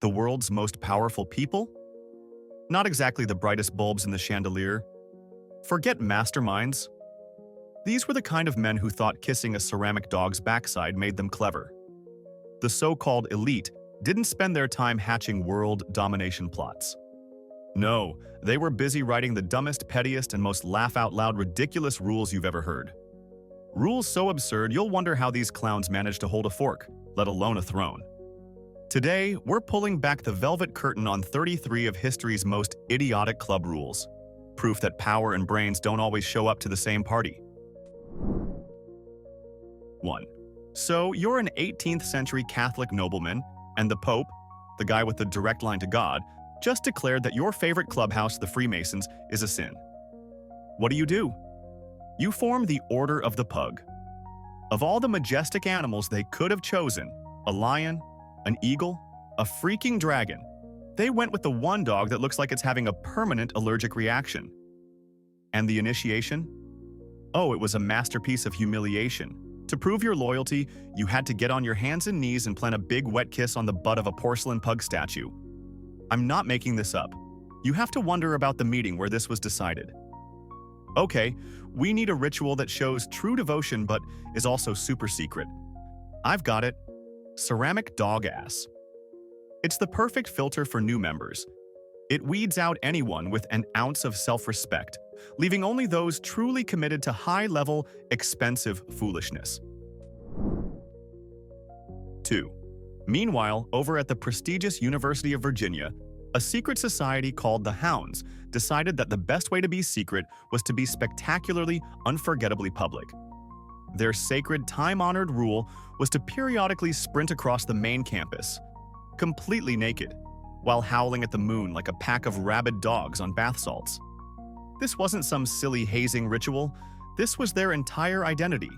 The world's most powerful people? Not exactly the brightest bulbs in the chandelier. Forget masterminds. These were the kind of men who thought kissing a ceramic dog's backside made them clever. The so-called elite didn't spend their time hatching world domination plots. No, they were busy writing the dumbest, pettiest, and most laugh-out-loud ridiculous rules you've ever heard. Rules so absurd you'll wonder how these clowns managed to hold a fork, let alone a throne. Today, we're pulling back the velvet curtain on 33 of history's most idiotic club rules. Proof that power and brains don't always show up to the same party. 1. So, you're an 18th century Catholic nobleman, and the Pope, the guy with the direct line to God, just declared that your favorite clubhouse, the Freemasons, is a sin. What do? You form the Order of the Pug. Of all the majestic animals they could have chosen, a lion, an eagle, a freaking dragon, they went with the one dog that looks like it's having a permanent allergic reaction. And the initiation? Oh, it was a masterpiece of humiliation. To prove your loyalty, you had to get on your hands and knees and plant a big wet kiss on the butt of a porcelain pug statue. I'm not making this up. You have to wonder about the meeting where this was decided. Okay, we need a ritual that shows true devotion but is also super secret. I've got it. Ceramic dog ass. It's the perfect filter for new members. It weeds out anyone with an ounce of self-respect, leaving only those truly committed to high-level, expensive foolishness. 2. Meanwhile, over at the prestigious University of Virginia, a secret society called the Hounds decided that the best way to be secret was to be spectacularly, unforgettably public. Their sacred, time-honored rule was to periodically sprint across the main campus, completely naked, while howling at the moon like a pack of rabid dogs on bath salts. This wasn't some silly hazing ritual, this was their entire identity.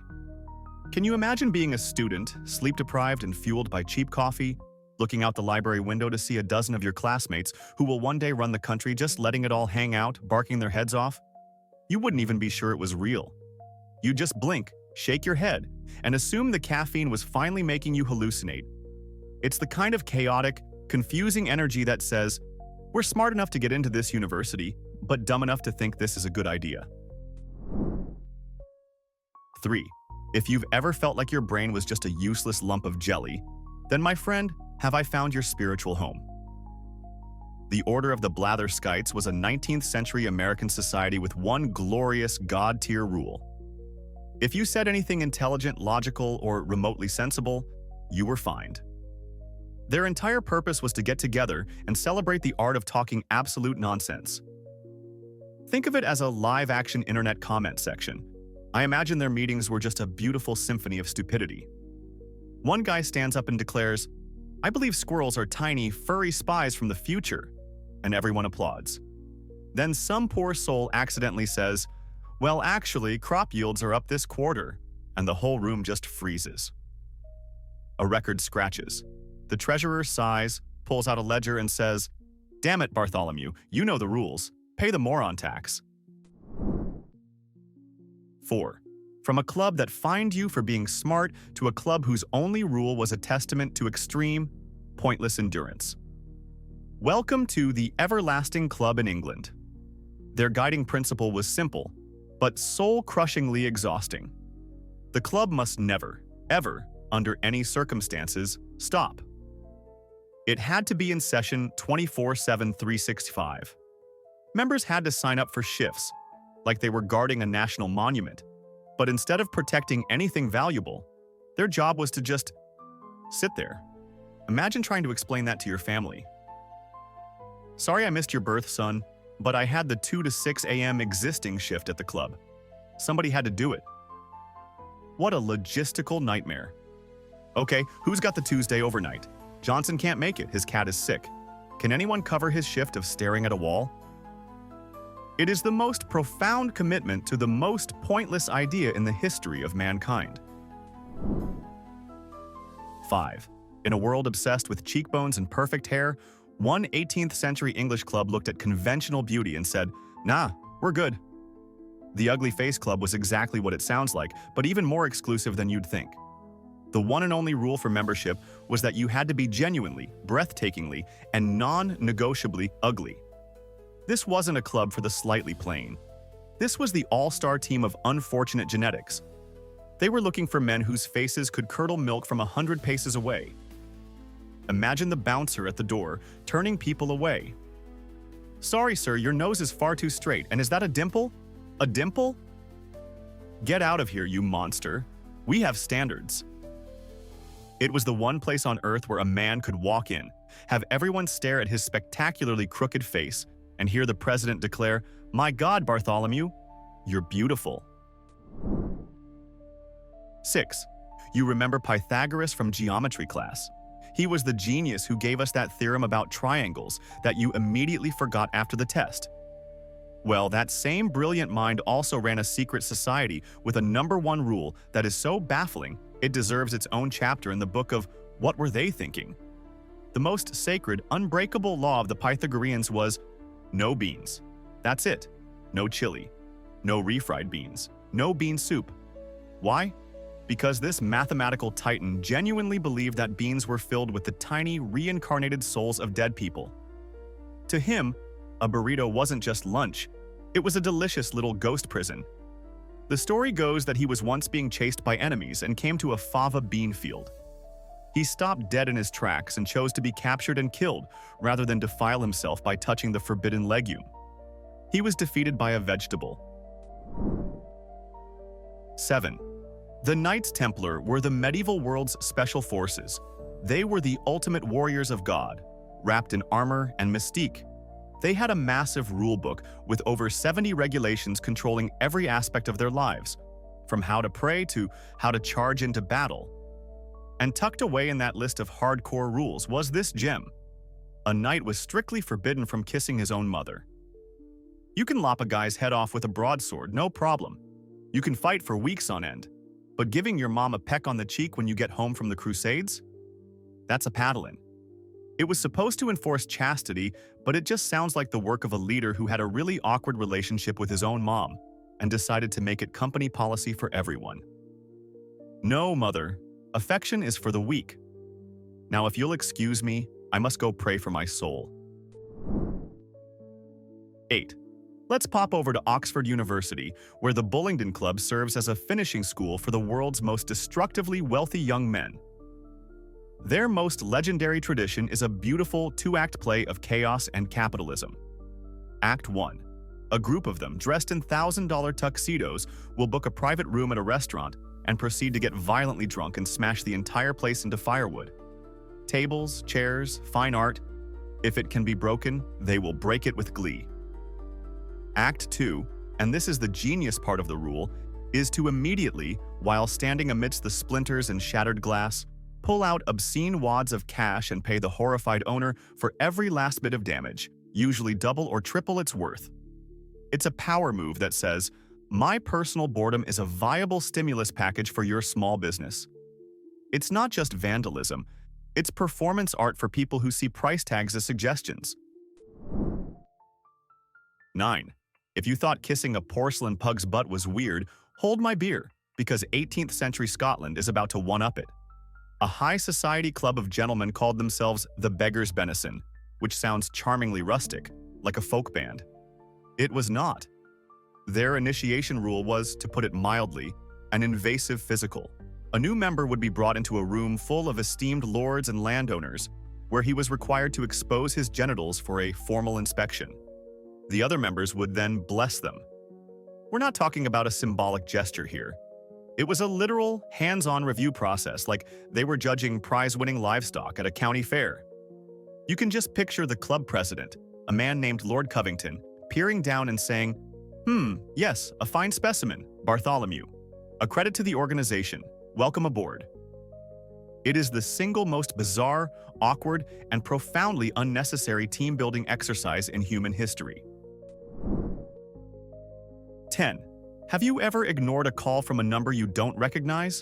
Can you imagine being a student, sleep-deprived and fueled by cheap coffee, looking out the library window to see a dozen of your classmates who will one day run the country just letting it all hang out, barking their heads off? You wouldn't even be sure it was real. You'd just blink, shake your head, and assume the caffeine was finally making you hallucinate. It's the kind of chaotic, confusing energy that says, we're smart enough to get into this university, but dumb enough to think this is a good idea. 3. If you've ever felt like your brain was just a useless lump of jelly, then my friend, have I found your spiritual home. The Order of the Blather Skites was a 19th century American society with one glorious god-tier rule. If you said anything intelligent, logical, or remotely sensible, you were fined. Their entire purpose was to get together and celebrate the art of talking absolute nonsense. Think of it as a live-action internet comment section. I imagine their meetings were just a beautiful symphony of stupidity. One guy stands up and declares, "I believe squirrels are tiny, furry spies from the future," and everyone applauds. Then some poor soul accidentally says, "Well, actually, crop yields are up this quarter," and the whole room just freezes. A record scratches. The treasurer sighs, pulls out a ledger and says, "Damn it, Bartholomew, you know the rules. Pay the moron tax." 4. From a club that fined you for being smart to a club whose only rule was a testament to extreme, pointless endurance. Welcome to the everlasting club in England. Their guiding principle was simple, but soul-crushingly exhausting. The club must never, ever, under any circumstances, stop. It had to be in session 24/7, 365. Members had to sign up for shifts, like they were guarding a national monument, but instead of protecting anything valuable, their job was to just sit there. Imagine trying to explain that to your family. "Sorry I missed your birth, son, but I had the 2 to 6 a.m. existing shift at the club. Somebody had to do it." What a logistical nightmare. Okay, who's got the Tuesday overnight? Johnson can't make it, his cat is sick. Can anyone cover his shift of staring at a wall? It is the most profound commitment to the most pointless idea in the history of mankind. 5. In a world obsessed with cheekbones and perfect hair, one 18th century English club looked at conventional beauty and said, "Nah, we're good." The Ugly Face Club was exactly what it sounds like, but even more exclusive than you'd think. The one and only rule for membership was that you had to be genuinely, breathtakingly, and non-negotiably ugly. This wasn't a club for the slightly plain. This was the all-star team of unfortunate genetics. They were looking for men whose faces could curdle milk from 100 paces away. Imagine the bouncer at the door, turning people away. "Sorry, sir, your nose is far too straight, and is that a dimple? A dimple? Get out of here, you monster. We have standards." It was the one place on earth where a man could walk in, have everyone stare at his spectacularly crooked face, and hear the president declare, "My God, Bartholomew, you're beautiful." 6. You remember Pythagoras from geometry class. He was the genius who gave us that theorem about triangles that you immediately forgot after the test. Well, that same brilliant mind also ran a secret society with a #1 rule that is so baffling it deserves its own chapter in the book of What Were They Thinking? The most sacred, unbreakable law of the Pythagoreans was no beans. That's it. No chili. No refried beans. No bean soup. Why? Because this mathematical titan genuinely believed that beans were filled with the tiny, reincarnated souls of dead people. To him, a burrito wasn't just lunch, it was a delicious little ghost prison. The story goes that he was once being chased by enemies and came to a fava bean field. He stopped dead in his tracks and chose to be captured and killed rather than defile himself by touching the forbidden legume. He was defeated by a vegetable. 7. The Knights Templar were the medieval world's special forces. They were the ultimate warriors of God, wrapped in armor and mystique. They had a massive rulebook with over 70 regulations controlling every aspect of their lives, from how to pray to how to charge into battle. And tucked away in that list of hardcore rules was this gem. A knight was strictly forbidden from kissing his own mother. You can lop a guy's head off with a broadsword, no problem. You can fight for weeks on end. But giving your mom a peck on the cheek when you get home from the Crusades? That's a paddling. It was supposed to enforce chastity, but it just sounds like the work of a leader who had a really awkward relationship with his own mom and decided to make it company policy for everyone. No, mother. Affection is for the weak. Now, if you'll excuse me, I must go pray for my soul. 8. Let's pop over to Oxford University, where the Bullingdon Club serves as a finishing school for the world's most destructively wealthy young men. Their most legendary tradition is a beautiful two-act play of chaos and capitalism. Act 1. A group of them, dressed in $1,000 tuxedos, will book a private room at a restaurant and proceed to get violently drunk and smash the entire place into firewood. Tables, chairs, fine art. If it can be broken, they will break it with glee. Act 2, and this is the genius part of the rule, is to immediately, while standing amidst the splinters and shattered glass, pull out obscene wads of cash and pay the horrified owner for every last bit of damage, usually double or triple its worth. It's a power move that says, my personal boredom is a viable stimulus package for your small business. It's not just vandalism, it's performance art for people who see price tags as suggestions. 9. If you thought kissing a porcelain pug's butt was weird, hold my beer, because 18th century Scotland is about to one-up it. A high society club of gentlemen called themselves the Beggars, venison, which sounds charmingly rustic, like a folk band. It was not. Their initiation rule was, to put it mildly, an invasive physical. A new member would be brought into a room full of esteemed lords and landowners, where he was required to expose his genitals for a formal inspection. The other members would then bless them. We're not talking about a symbolic gesture here. It was a literal, hands-on review process, like they were judging prize-winning livestock at a county fair. You can just picture the club president, a man named Lord Covington, peering down and saying, yes, a fine specimen, Bartholomew. A credit to the organization. Welcome aboard. It is the single most bizarre, awkward, and profoundly unnecessary team-building exercise in human history. 10. Have you ever ignored a call from a number you don't recognize?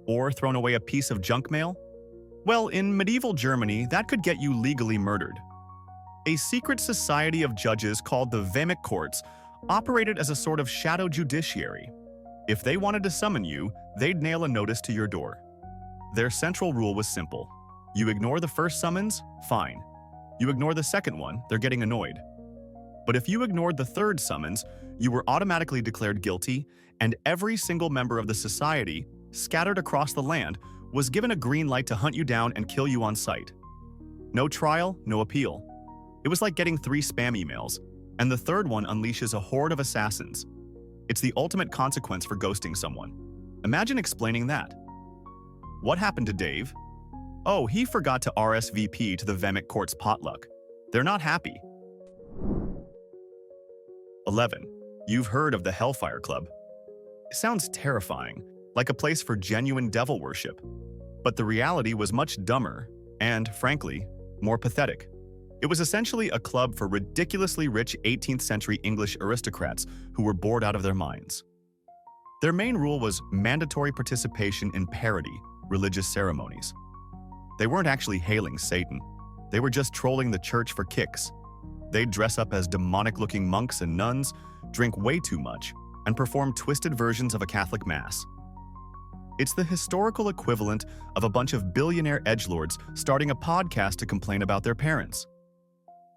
Or thrown away a piece of junk mail? Well, in medieval Germany, that could get you legally murdered. A secret society of judges called the Veimic courts operated as a sort of shadow judiciary. If they wanted to summon you, they'd nail a notice to your door. Their central rule was simple. You ignore the first summons, fine. You ignore the second one, they're getting annoyed. But if you ignored the third summons, you were automatically declared guilty, and every single member of the society, scattered across the land, was given a green light to hunt you down and kill you on sight. No trial, no appeal. It was like getting 3 spam emails, and the third one unleashes a horde of assassins. It's the ultimate consequence for ghosting someone. Imagine explaining that. What happened to Dave? Oh, he forgot to RSVP to the Veimic court's potluck. They're not happy. 11. You've heard of the Hellfire Club. It sounds terrifying, like a place for genuine devil worship. But the reality was much dumber and, frankly, more pathetic. It was essentially a club for ridiculously rich 18th century English aristocrats who were bored out of their minds. Their main rule was mandatory participation in parody, religious ceremonies. They weren't actually hailing Satan. They were just trolling the church for kicks. They'd dress up as demonic-looking monks and nuns, drink way too much, and perform twisted versions of a Catholic Mass. It's the historical equivalent of a bunch of billionaire edgelords starting a podcast to complain about their parents.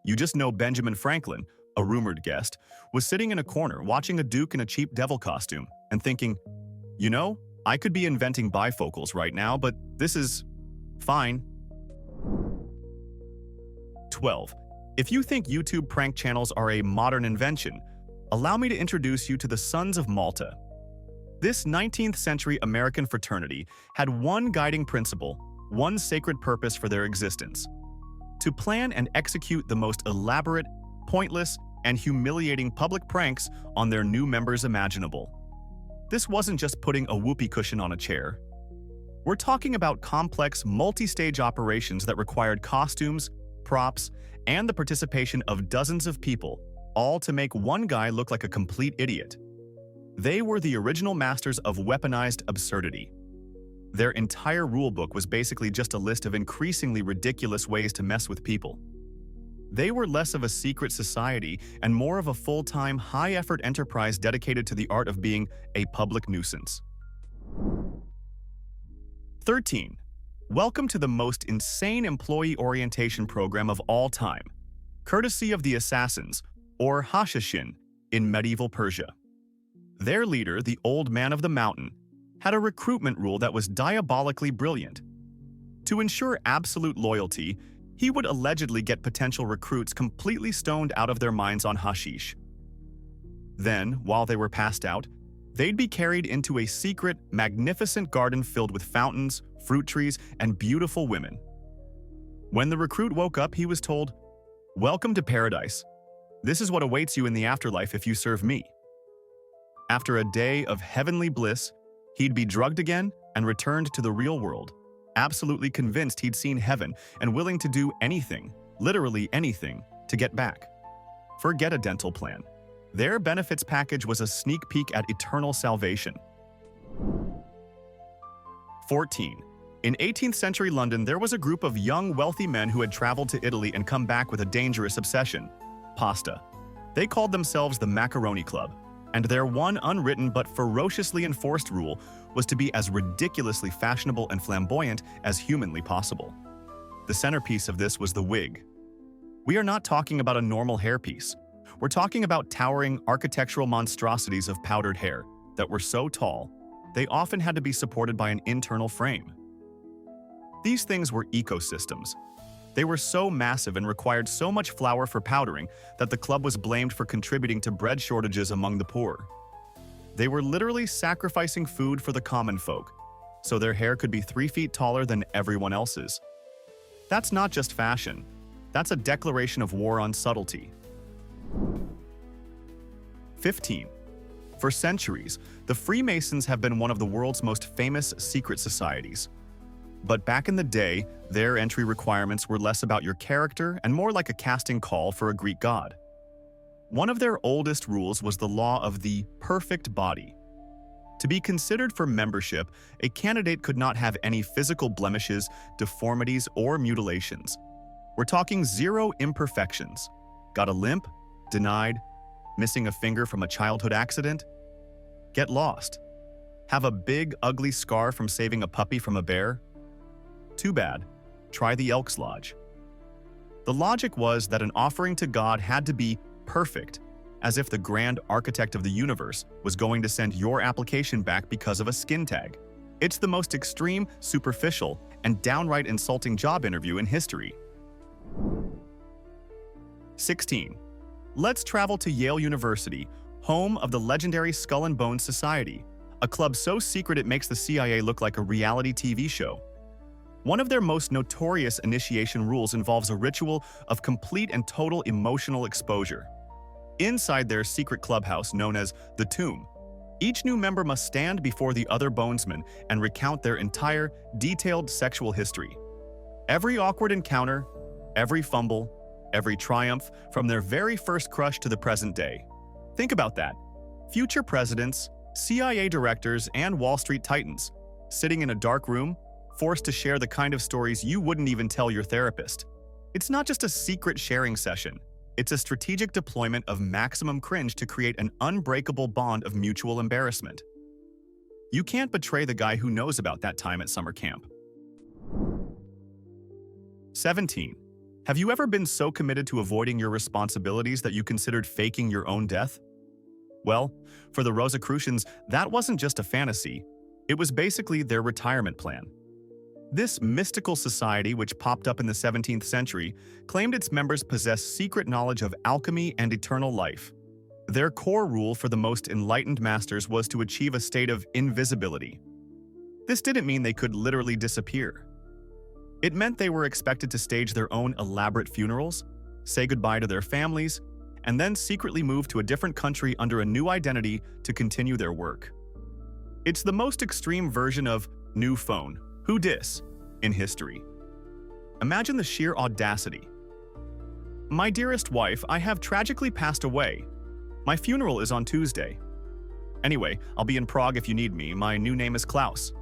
You just know Benjamin Franklin, a rumored guest, was sitting in a corner watching a duke in a cheap devil costume and thinking, you know, I could be inventing bifocals right now, but this is fine. 12. If you think YouTube prank channels are a modern invention, allow me to introduce you to the Sons of Malta. This 19th century American fraternity had one guiding principle, one sacred purpose for their existence: to plan and execute the most elaborate, pointless, and humiliating public pranks on their new members imaginable. This wasn't just putting a whoopee cushion on a chair. We're talking about complex, multi-stage operations that required costumes, props, and the participation of dozens of people, all to make one guy look like a complete idiot. They were the original masters of weaponized absurdity. Their entire rulebook was basically just a list of increasingly ridiculous ways to mess with people. They were less of a secret society and more of a full-time, high-effort enterprise dedicated to the art of being a public nuisance. 13. Welcome to the most insane employee orientation program of all time, courtesy of the Assassins, or Hashishin, in medieval Persia. Their leader, the Old Man of the Mountain, had a recruitment rule that was diabolically brilliant. To ensure absolute loyalty, he would allegedly get potential recruits completely stoned out of their minds on hashish. Then, while they were passed out, they'd be carried into a secret, magnificent garden filled with fountains, fruit trees, and beautiful women. When the recruit woke up, he was told, "Welcome to paradise. This is what awaits you in the afterlife if you serve me." After a day of heavenly bliss, he'd be drugged again and returned to the real world, absolutely convinced he'd seen heaven and willing to do anything, literally anything, to get back. Forget a dental plan. Their benefits package was a sneak peek at eternal salvation. 14. In 18th century London, there was a group of young, wealthy men who had traveled to Italy and come back with a dangerous obsession: pasta. They called themselves the Macaroni Club, and their one unwritten but ferociously enforced rule was to be as ridiculously fashionable and flamboyant as humanly possible. The centerpiece of this was the wig. We are not talking about a normal hairpiece. We're talking about towering architectural monstrosities of powdered hair that were so tall, they often had to be supported by an internal frame. These things were ecosystems. They were so massive and required so much flour for powdering that the club was blamed for contributing to bread shortages among the poor. They were literally sacrificing food for the common folk, so their hair could be 3 feet taller than everyone else's. That's not just fashion. That's a declaration of war on subtlety. 15. For centuries, the Freemasons have been one of the world's most famous secret societies. But back in the day, their entry requirements were less about your character and more like a casting call for a Greek god. One of their oldest rules was the law of the perfect body. To be considered for membership, a candidate could not have any physical blemishes, deformities, or mutilations. We're talking 0 imperfections. Got a limp? Denied. Missing a finger from a childhood accident? Get lost. Have a big, ugly scar from saving a puppy from a bear? Too bad. Try the Elks Lodge. The logic was that an offering to God had to be perfect, as if the grand architect of the universe was going to send your application back because of a skin tag. It's the most extreme, superficial, and downright insulting job interview in history. 16. Let's travel to Yale University, home of the legendary Skull and Bones Society, a club so secret it makes the CIA look like a reality TV show. One of their most notorious initiation rules involves a ritual of complete and total emotional exposure. Inside their secret clubhouse known as the Tomb, each new member must stand before the other bonesmen and recount their entire, detailed sexual history. Every awkward encounter, every fumble, every triumph, from their very first crush to the present day. Think about that. Future presidents, CIA directors, and Wall Street titans, sitting in a dark room, forced to share the kind of stories you wouldn't even tell your therapist. It's not just a secret sharing session. It's a strategic deployment of maximum cringe to create an unbreakable bond of mutual embarrassment. You can't betray the guy who knows about that time at summer camp. 17. Have you ever been so committed to avoiding your responsibilities that you considered faking your own death? Well, for the Rosicrucians, that wasn't just a fantasy. It was basically their retirement plan. This mystical society, which popped up in the 17th century, claimed its members possessed secret knowledge of alchemy and eternal life. Their core rule for the most enlightened masters was to achieve a state of invisibility. This didn't mean they could literally disappear. It meant they were expected to stage their own elaborate funerals, say goodbye to their families, and then secretly move to a different country under a new identity to continue their work. It's the most extreme version of new phone, who dis, in history. Imagine the sheer audacity. My dearest wife, I have tragically passed away. My funeral is on Tuesday. Anyway, I'll be in Prague if you need me. My new name is Klaus.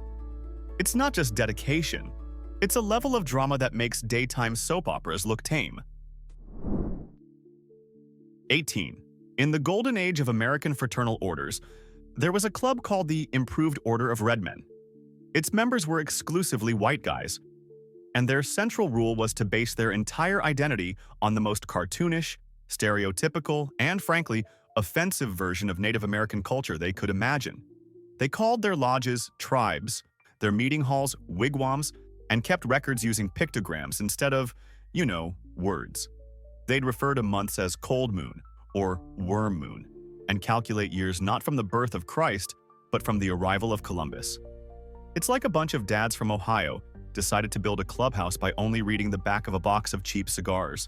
It's not just dedication. It's a level of drama that makes daytime soap operas look tame. 18. In the golden age of American fraternal orders, there was a club called the Improved Order of Red Men. Its members were exclusively white guys, and their central rule was to base their entire identity on the most cartoonish, stereotypical, and frankly, offensive version of Native American culture they could imagine. They called their lodges tribes, their meeting halls wigwams, and kept records using pictograms instead of, words. They'd refer to months as cold moon or worm moon, and calculate years not from the birth of Christ, but from the arrival of Columbus. It's like a bunch of dads from Ohio decided to build a clubhouse by only reading the back of a box of cheap cigars.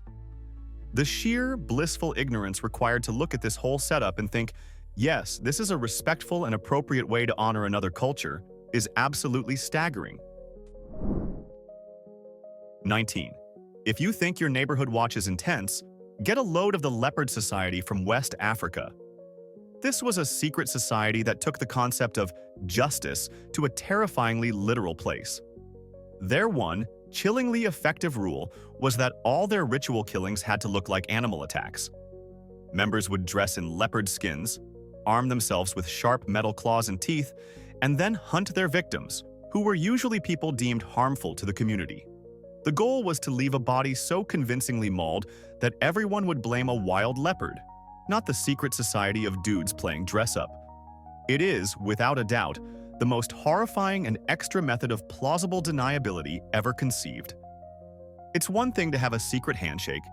The sheer, blissful ignorance required to look at this whole setup and think, yes, this is a respectful and appropriate way to honor another culture, is absolutely staggering. 19. If you think your neighborhood watch is intense, get a load of the Leopard Society from West Africa. This was a secret society that took the concept of justice to a terrifyingly literal place. Their one, chillingly effective rule was that all their ritual killings had to look like animal attacks. Members would dress in leopard skins, arm themselves with sharp metal claws and teeth, and then hunt their victims, who were usually people deemed harmful to the community. The goal was to leave a body so convincingly mauled that everyone would blame a wild leopard, not the secret society of dudes playing dress-up. It is, without a doubt, the most horrifying and extra method of plausible deniability ever conceived. It's one thing to have a secret handshake.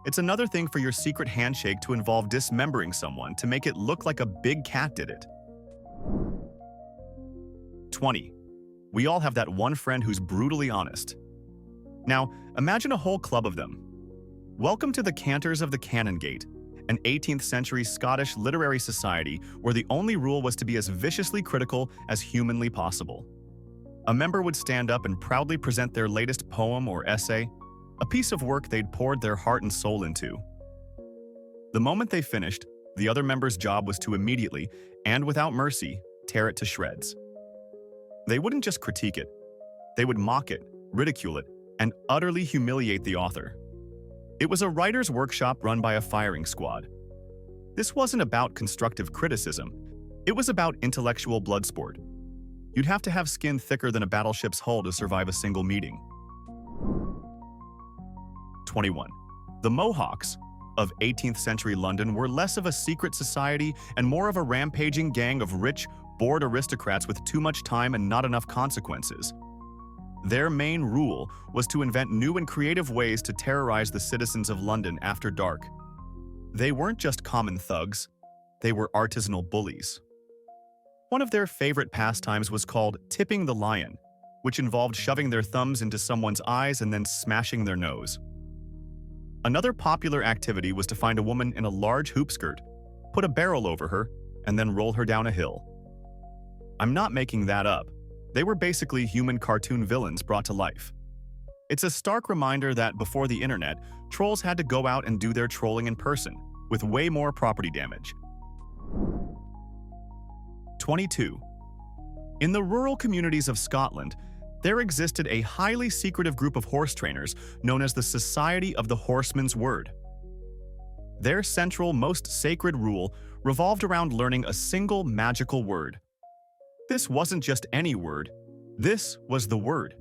It's another thing for your secret handshake to involve dismembering someone to make it look like a big cat did it. 20. We all have that one friend who's brutally honest. Now, imagine a whole club of them. Welcome to the Cantors of the Canongate, an 18th century Scottish literary society where the only rule was to be as viciously critical as humanly possible. A member would stand up and proudly present their latest poem or essay, a piece of work they'd poured their heart and soul into. The moment they finished, the other member's job was to immediately, and without mercy, tear it to shreds. They wouldn't just critique it. They would mock it, ridicule it, and utterly humiliate the author. It was a writer's workshop run by a firing squad. This wasn't about constructive criticism. It was about intellectual bloodsport. You'd have to have skin thicker than a battleship's hull to survive a single meeting. 21. The Mohawks of 18th century London were less of a secret society and more of a rampaging gang of rich, bored aristocrats with too much time and not enough consequences. Their main rule was to invent new and creative ways to terrorize the citizens of London after dark. They weren't just common thugs, they were artisanal bullies. One of their favorite pastimes was called tipping the lion, which involved shoving their thumbs into someone's eyes and then smashing their nose. Another popular activity was to find a woman in a large hoop skirt, put a barrel over her, and then roll her down a hill. I'm not making that up. They were basically human cartoon villains brought to life. It's a stark reminder that before the internet, trolls had to go out and do their trolling in person, with way more property damage. 22. In the rural communities of Scotland, there existed a highly secretive group of horse trainers known as the Society of the Horseman's Word. Their central, most sacred rule revolved around learning a single magical word. This wasn't just any word, this was the word.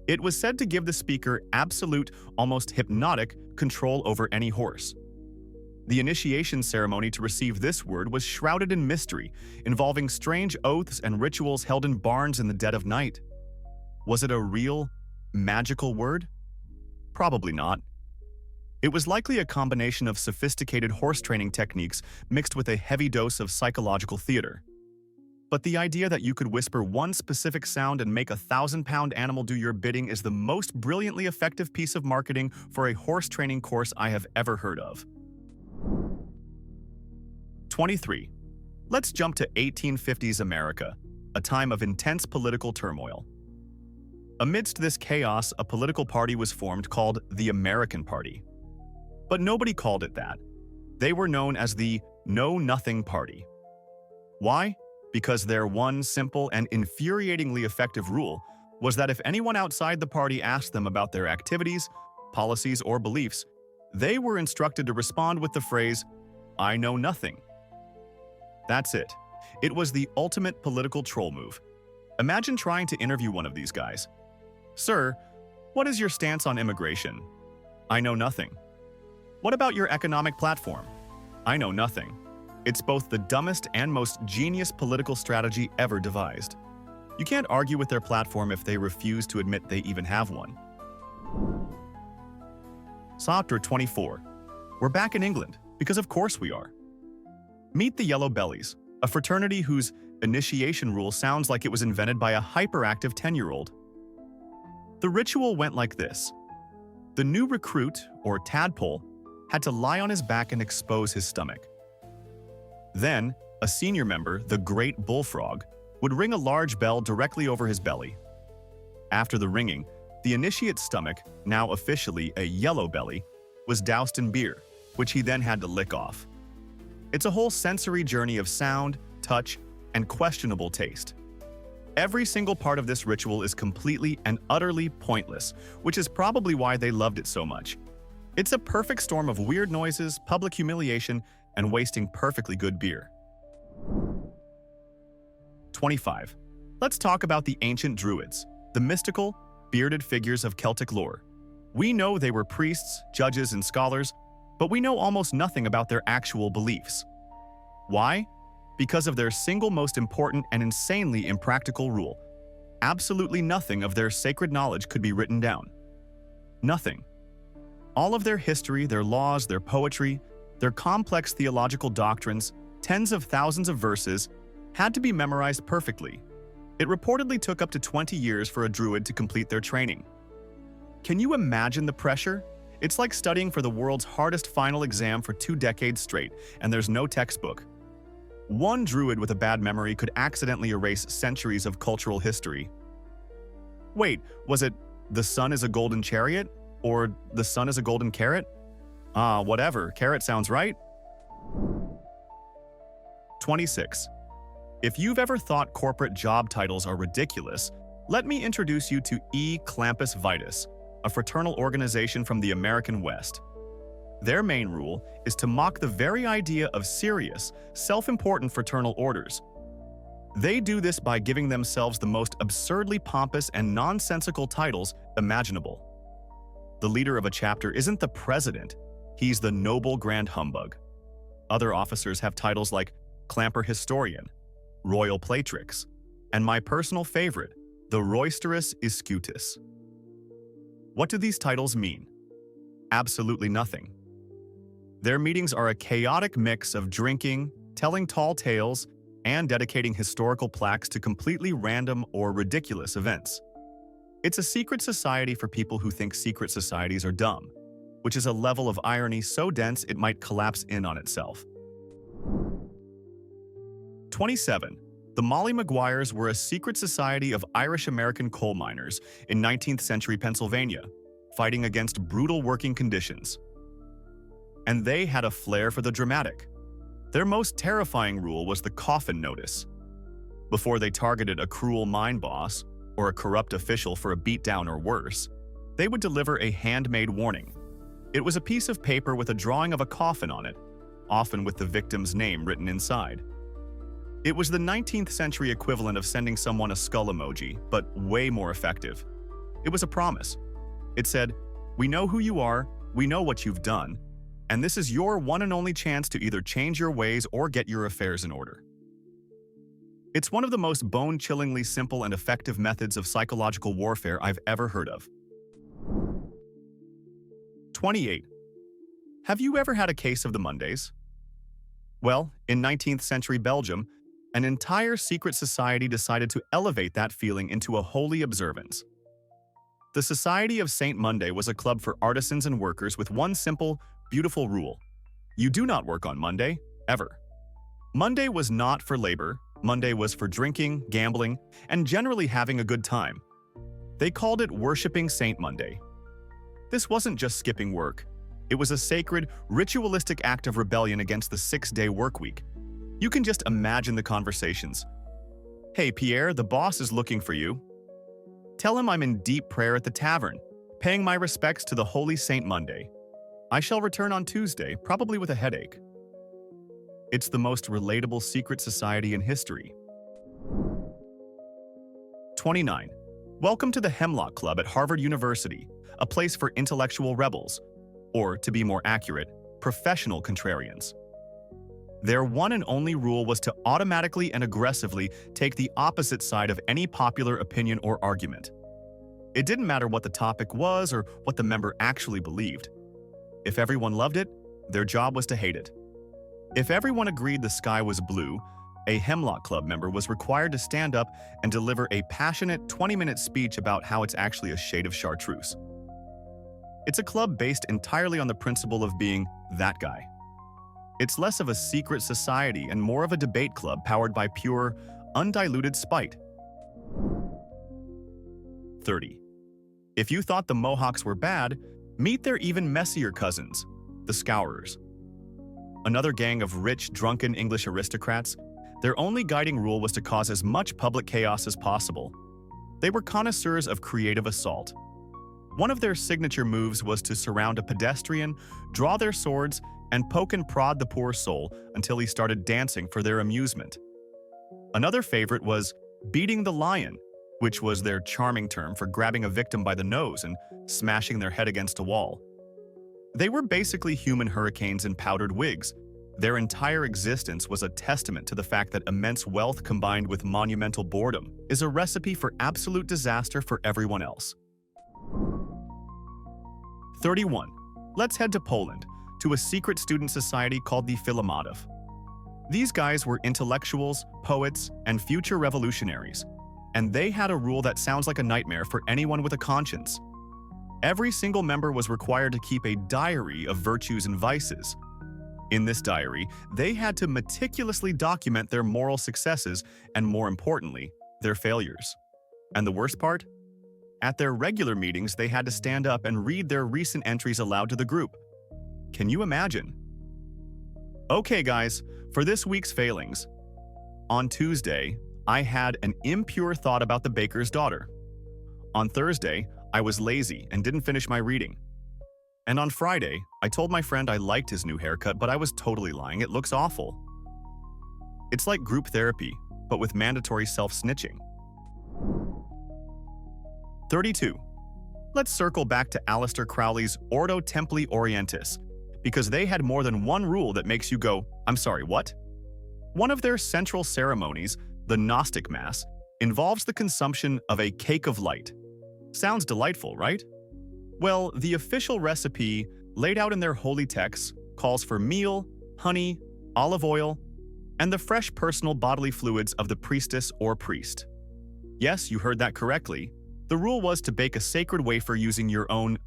It was said to give the speaker absolute, almost hypnotic, control over any horse. The initiation ceremony to receive this word was shrouded in mystery, involving strange oaths and rituals held in barns in the dead of night. Was it a real, magical word? Probably not. It was likely a combination of sophisticated horse training techniques mixed with a heavy dose of psychological theater. But the idea that you could whisper one specific sound and make a 1,000-pound animal do your bidding is the most brilliantly effective piece of marketing for a horse training course I have ever heard of. 23. Let's jump to 1850s America, a time of intense political turmoil. Amidst this chaos, a political party was formed called the American Party. But nobody called it that. They were known as the Know Nothing Party. Why? Because their one simple and infuriatingly effective rule was that if anyone outside the party asked them about their activities, policies, or beliefs, they were instructed to respond with the phrase, "I know nothing." That's it. It was the ultimate political troll move. Imagine trying to interview one of these guys. "Sir, what is your stance on immigration?" "I know nothing." "What about your economic platform?" "I know nothing." It's both the dumbest and most genius political strategy ever devised. You can't argue with their platform if they refuse to admit they even have one. Chapter 24. We're back in England, because of course we are. Meet the Yellow Bellies, a fraternity whose initiation rule sounds like it was invented by a hyperactive 10-year-old. The ritual went like this. The new recruit, or tadpole, had to lie on his back and expose his stomach. Then, a senior member, the Great Bullfrog, would ring a large bell directly over his belly. After the ringing, the initiate's stomach, now officially a yellow belly, was doused in beer, which he then had to lick off. It's a whole sensory journey of sound, touch, and questionable taste. Every single part of this ritual is completely and utterly pointless, which is probably why they loved it so much. It's a perfect storm of weird noises, public humiliation, and wasting perfectly good beer. 25. Let's talk about the ancient Druids, the mystical, bearded figures of Celtic lore. We know they were priests, judges, and scholars, but we know almost nothing about their actual beliefs. Why? Because of their single most important and insanely impractical rule. Absolutely nothing of their sacred knowledge could be written down. Nothing. All of their history, their laws, their poetry, their complex theological doctrines, tens of thousands of verses, had to be memorized perfectly. It reportedly took up to 20 years for a druid to complete their training. Can you imagine the pressure? It's like studying for the world's hardest final exam for 2 decades straight, and there's no textbook. One druid with a bad memory could accidentally erase centuries of cultural history. Wait, was it "the sun is a golden chariot" or "the sun is a golden carrot"? Whatever, carrot sounds right. 26. If you've ever thought corporate job titles are ridiculous, let me introduce you to E. Clampus Vitus, a fraternal organization from the American West. Their main rule is to mock the very idea of serious, self-important fraternal orders. They do this by giving themselves the most absurdly pompous and nonsensical titles imaginable. The leader of a chapter isn't the president, he's the noble grand humbug. Other officers have titles like Clamper Historian, Royal Platrix, and my personal favorite, the Roisterous Iscutus. What do these titles mean? Absolutely nothing. Their meetings are a chaotic mix of drinking, telling tall tales, and dedicating historical plaques to completely random or ridiculous events. It's a secret society for people who think secret societies are dumb, which is a level of irony so dense it might collapse in on itself. 27. The Molly Maguires were a secret society of Irish-American coal miners in 19th century Pennsylvania, fighting against brutal working conditions. And they had a flair for the dramatic. Their most terrifying rule was the coffin notice. Before they targeted a cruel mine boss or a corrupt official for a beatdown or worse, they would deliver a handmade warning. It was a piece of paper with a drawing of a coffin on it, often with the victim's name written inside. It was the 19th century equivalent of sending someone a skull emoji, but way more effective. It was a promise. It said, "We know who you are, we know what you've done, and this is your one and only chance to either change your ways or get your affairs in order." It's one of the most bone-chillingly simple and effective methods of psychological warfare I've ever heard of. 28. Have you ever had a case of the Mondays? Well, in 19th century Belgium, an entire secret society decided to elevate that feeling into a holy observance. The Society of Saint Monday was a club for artisans and workers with one simple, beautiful rule. You do not work on Monday, ever. Monday was not for labor, Monday was for drinking, gambling, and generally having a good time. They called it worshipping Saint Monday. This wasn't just skipping work. It was a sacred, ritualistic act of rebellion against the 6-day work week. You can just imagine the conversations. "Hey, Pierre, the boss is looking for you. Tell him I'm in deep prayer at the tavern, paying my respects to the holy Saint Monday. I shall return on Tuesday, probably with a headache." It's the most relatable secret society in history. 29. Welcome to the Hemlock Club at Harvard University, a place for intellectual rebels, or, to be more accurate, professional contrarians. Their one and only rule was to automatically and aggressively take the opposite side of any popular opinion or argument. It didn't matter what the topic was or what the member actually believed. If everyone loved it, their job was to hate it. If everyone agreed the sky was blue, a Hemlock Club member was required to stand up and deliver a passionate 20-minute speech about how it's actually a shade of chartreuse. It's a club based entirely on the principle of being that guy. It's less of a secret society and more of a debate club powered by pure, undiluted spite. 30. If you thought the Mohawks were bad, meet their even messier cousins, the Scourers. Another gang of rich, drunken English aristocrats, their only guiding rule was to cause as much public chaos as possible. They were connoisseurs of creative assault. One of their signature moves was to surround a pedestrian, draw their swords, and poke and prod the poor soul until he started dancing for their amusement. Another favorite was beating the lion, which was their charming term for grabbing a victim by the nose and smashing their head against a wall. They were basically human hurricanes in powdered wigs. Their entire existence was a testament to the fact that immense wealth combined with monumental boredom is a recipe for absolute disaster for everyone else. 31. Let's head to Poland, to a secret student society called the Filomatov. These guys were intellectuals, poets, and future revolutionaries, and they had a rule that sounds like a nightmare for anyone with a conscience. Every single member was required to keep a diary of virtues and vices. In this diary, they had to meticulously document their moral successes and, more importantly, their failures. And the worst part? At their regular meetings, they had to stand up and read their recent entries aloud to the group. Can you imagine? Okay, guys, for this week's failings. On Tuesday, I had an impure thought about the baker's daughter. On Thursday, I was lazy and didn't finish my reading. And on Friday, I told my friend I liked his new haircut, but I was totally lying. It looks awful. It's like group therapy, but with mandatory self-snitching. 32. Let's circle back to Aleister Crowley's Ordo Templi Orientis, because they had more than one rule that makes you go, I'm sorry, what? One of their central ceremonies, the Gnostic Mass, involves the consumption of a cake of light. Sounds delightful, right? Well, the official recipe, laid out in their holy texts, calls for meal, honey, olive oil, and the fresh personal bodily fluids of the priestess or priest. Yes, you heard that correctly. The rule was to bake a sacred wafer using your own,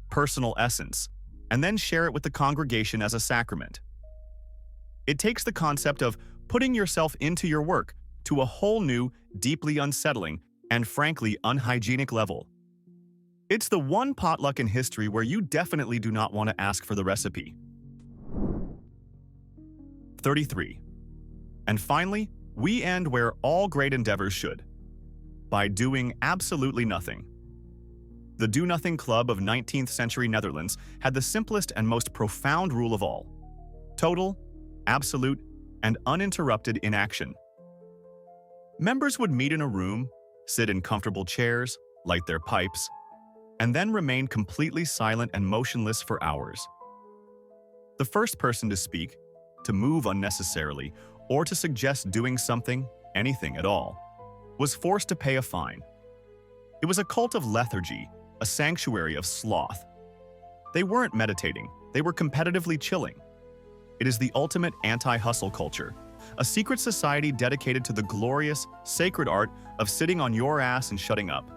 personal essence, and then share it with the congregation as a sacrament. It takes the concept of putting yourself into your work to a whole new, deeply unsettling, and frankly unhygienic level. It's the one potluck in history where you definitely do not want to ask for the recipe. 33. And finally, we end where all great endeavors should, by doing absolutely nothing. The Do-Nothing Club of 19th century Netherlands had the simplest and most profound rule of all: total, absolute, and uninterrupted inaction. Members would meet in a room, sit in comfortable chairs, light their pipes, and then remain completely silent and motionless for hours. The first person to speak, to move unnecessarily, or to suggest doing something, anything at all, was forced to pay a fine. It was a cult of lethargy, a sanctuary of sloth. They weren't meditating, they were competitively chilling. It is the ultimate anti-hustle culture, a secret society dedicated to the glorious, sacred art of sitting on your ass and shutting up.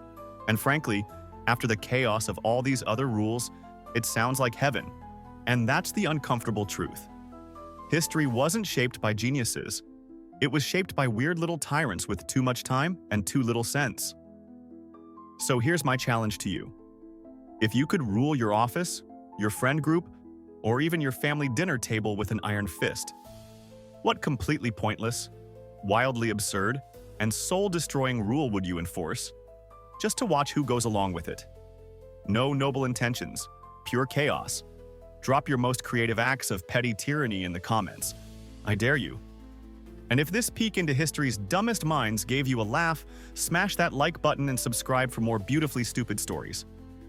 And frankly, after the chaos of all these other rules, it sounds like heaven. And that's the uncomfortable truth. History wasn't shaped by geniuses. It was shaped by weird little tyrants with too much time and too little sense. So here's my challenge to you. If you could rule your office, your friend group, or even your family dinner table with an iron fist, what completely pointless, wildly absurd, and soul-destroying rule would you enforce, just to watch who goes along with it? No noble intentions, pure chaos. Drop your most creative acts of petty tyranny in the comments. I dare you. And if this peek into history's dumbest minds gave you a laugh, smash that like button and subscribe for more beautifully stupid stories.